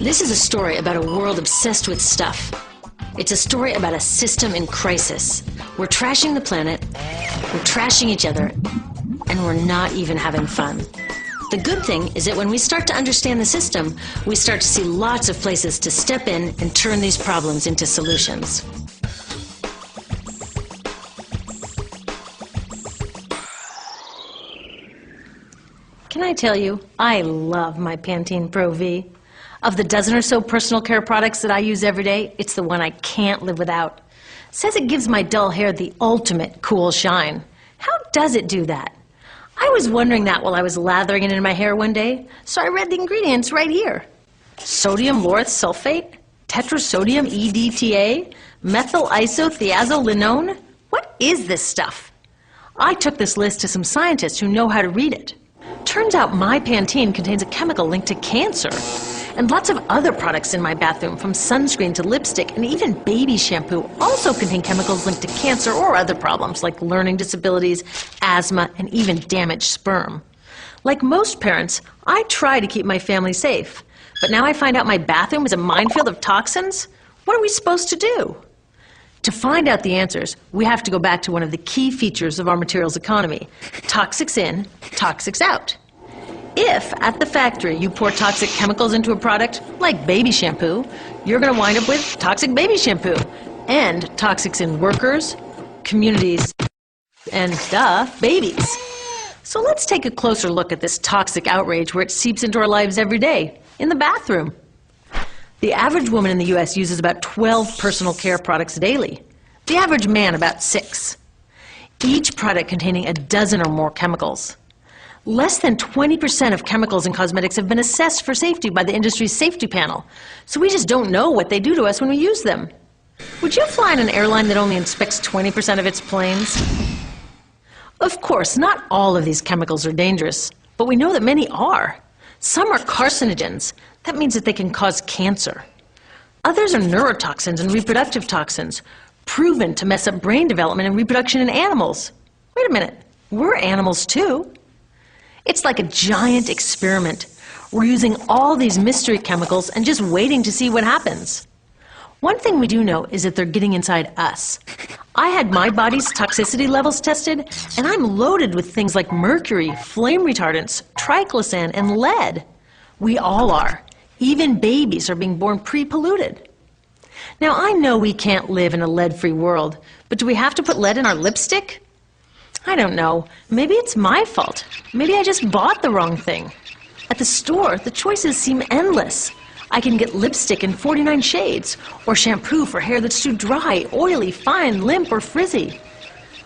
This is a story about a world obsessed with stuff. It's a story about a system in crisis. We're trashing the planet, we're trashing each other, and we're not even having fun. The good thing is that when we start to understand the system, we start to see lots of places to step in and turn these problems into solutions. Can I tell you, I love my Pantene Pro V. Of the dozen or so personal care products that I use every day, it's the one I can't live without. It says it gives my dull hair the ultimate cool shine. How does it do that? I was wondering that while I was lathering it in my hair one day, so I read the ingredients right here. Sodium lauryl sulfate, tetrasodium EDTA, methyl isothiazolinone. What is this stuff? I took this list to some scientists who know how to read it. Turns out my Pantene contains a chemical linked to cancer. And lots of other products in my bathroom, from sunscreen to lipstick and even baby shampoo, also contain chemicals linked to cancer or other problems like learning disabilities, asthma, and even damaged sperm. Like most parents, I try to keep my family safe. But now I find out my bathroom is a minefield of toxins? What are we supposed to do? To find out the answers, we have to go back to one of the key features of our materials economy: toxics in, toxics out. If, at the factory, you pour toxic chemicals into a product, like baby shampoo, you're going to wind up with toxic baby shampoo, and toxics in workers, communities, and, babies. So let's take a closer look at this toxic outrage where it seeps into our lives every day, in the bathroom. The average woman in the U.S. uses about 12 personal care products daily. The average man about 6. Each product containing a dozen or more chemicals. Less than 20% of chemicals in cosmetics have been assessed for safety by the industry's safety panel, so we just don't know what they do to us when we use them. Would you fly in an airline that only inspects 20% of its planes? Of course, not all of these chemicals are dangerous, but we know that many are. Some are carcinogens. That means that they can cause cancer. Others are neurotoxins and reproductive toxins, proven to mess up brain development and reproduction in animals. Wait a minute, we're animals too. It's like a giant experiment. We're using all these mystery chemicals and just waiting to see what happens. One thing we do know is that they're getting inside us. I had my body's toxicity levels tested, and I'm loaded with things like mercury, flame retardants, triclosan, and lead. We all are. Even babies are being born pre-polluted. Now, I know we can't live in a lead-free world, but do we have to put lead in our lipstick? I don't know. Maybe it's my fault. Maybe I just bought the wrong thing. At the store, the choices seem endless. I can get lipstick in 49 shades, or shampoo for hair that's too dry, oily, fine, limp, or frizzy.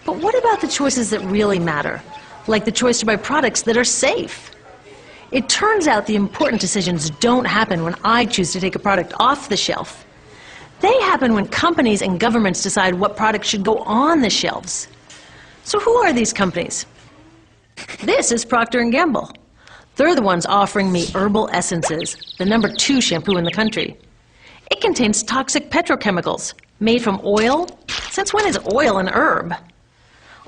But what about the choices that really matter, like the choice to buy products that are safe? It turns out the important decisions don't happen when I choose to take a product off the shelf. They happen when companies and governments decide what products should go on the shelves. So who are these companies? This is Procter & Gamble. They're the ones offering me Herbal Essences, the #2 shampoo in the country. It contains toxic petrochemicals made from oil. Since when is oil an herb?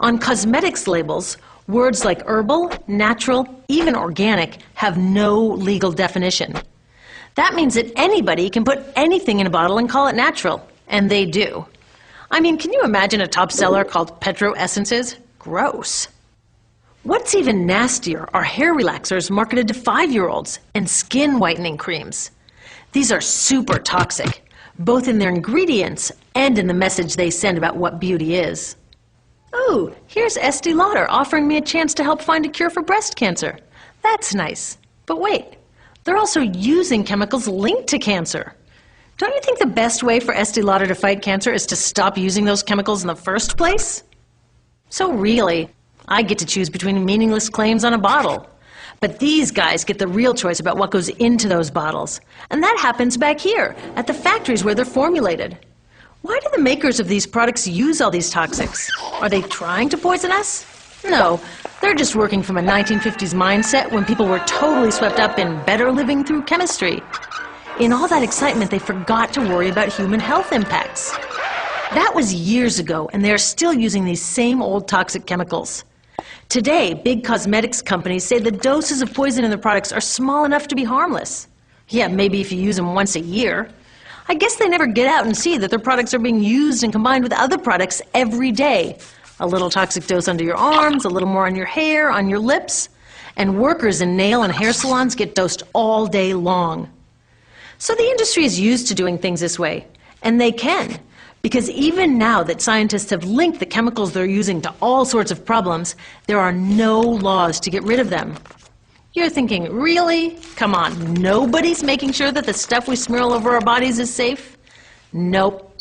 On cosmetics labels, words like herbal, natural, even organic have no legal definition. That means that anybody can put anything in a bottle and call it natural, and they do. I mean, can you imagine a top seller called Petro Essences? Gross. What's even nastier are hair relaxers marketed to 5-year-olds and skin whitening creams. These are super toxic, both in their ingredients and in the message they send about what beauty is. Oh, here's Estee Lauder offering me a chance to help find a cure for breast cancer. That's nice. But wait, they're also using chemicals linked to cancer. Don't you think the best way for Estee Lauder to fight cancer is to stop using those chemicals in the first place? So really, I get to choose between meaningless claims on a bottle. But these guys get the real choice about what goes into those bottles. And that happens back here, at the factories where they're formulated. Why do the makers of these products use all these toxics? Are they trying to poison us? No, they're just working from a 1950s mindset when people were totally swept up in better living through chemistry. In all that excitement, they forgot to worry about human health impacts. That was years ago, and they are still using these same old toxic chemicals. Today, big cosmetics companies say the doses of poison in their products are small enough to be harmless. Yeah, maybe if you use them once a year. I guess they never get out and see that their products are being used and combined with other products every day. A little toxic dose under your arms, a little more on your hair, on your lips. And workers in nail and hair salons get dosed all day long. So the industry is used to doing things this way. And they can. Because even now that scientists have linked the chemicals they're using to all sorts of problems, there are no laws to get rid of them. You're thinking, really? Come on, nobody's making sure that the stuff we smear all over our bodies is safe? Nope.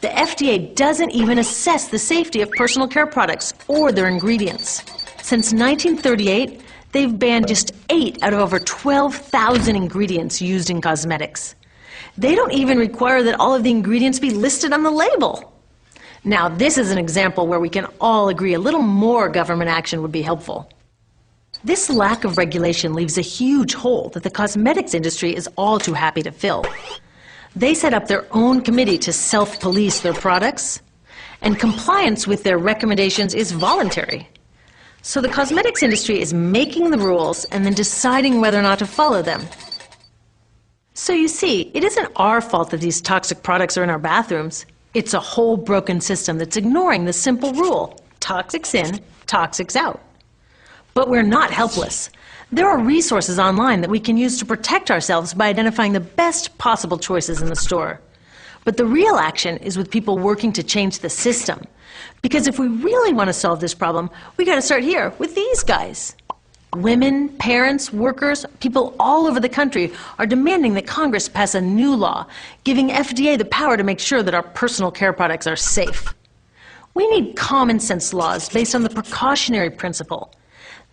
The FDA doesn't even assess the safety of personal care products or their ingredients. Since 1938, they've banned just 8 out of over 12,000 ingredients used in cosmetics. They don't even require that all of the ingredients be listed on the label. Now, this is an example where we can all agree a little more government action would be helpful. This lack of regulation leaves a huge hole that the cosmetics industry is all too happy to fill. They set up their own committee to self-police their products, and compliance with their recommendations is voluntary. So the cosmetics industry is making the rules and then deciding whether or not to follow them. So you see, it isn't our fault that these toxic products are in our bathrooms. It's a whole broken system that's ignoring the simple rule: toxics in, toxics out. But we're not helpless. There are resources online that we can use to protect ourselves by identifying the best possible choices in the store. But the real action is with people working to change the system. Because if we really want to solve this problem, we got to start here with these guys. Women, parents, workers, people all over the country are demanding that Congress pass a new law, giving FDA the power to make sure that our personal care products are safe. We need common sense laws based on the precautionary principle.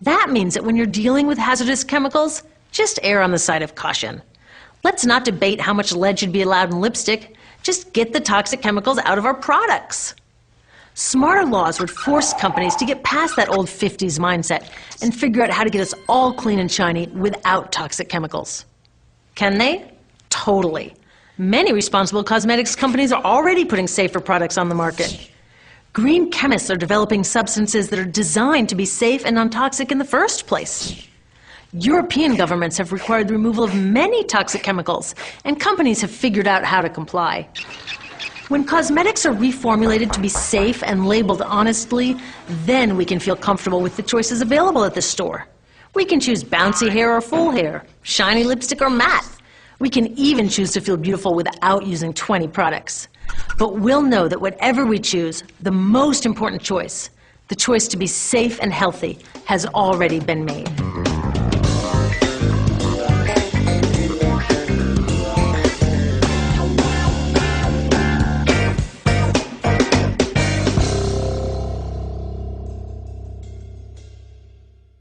That means that when you're dealing with hazardous chemicals, just err on the side of caution. Let's not debate how much lead should be allowed in lipstick. Just get the toxic chemicals out of our products. Smarter laws would force companies to get past that old 50s mindset and figure out how to get us all clean and shiny without toxic chemicals. Can they? Totally. Many responsible cosmetics companies are already putting safer products on the market. Green chemists are developing substances that are designed to be safe and non-toxic in the first place. European governments have required the removal of many toxic chemicals, and companies have figured out how to comply. When cosmetics are reformulated to be safe and labeled honestly, then we can feel comfortable with the choices available at the store. We can choose bouncy hair or full hair, shiny lipstick or matte. We can even choose to feel beautiful without using 20 products. But we'll know that whatever we choose, the most important choice, the choice to be safe and healthy, has already been made.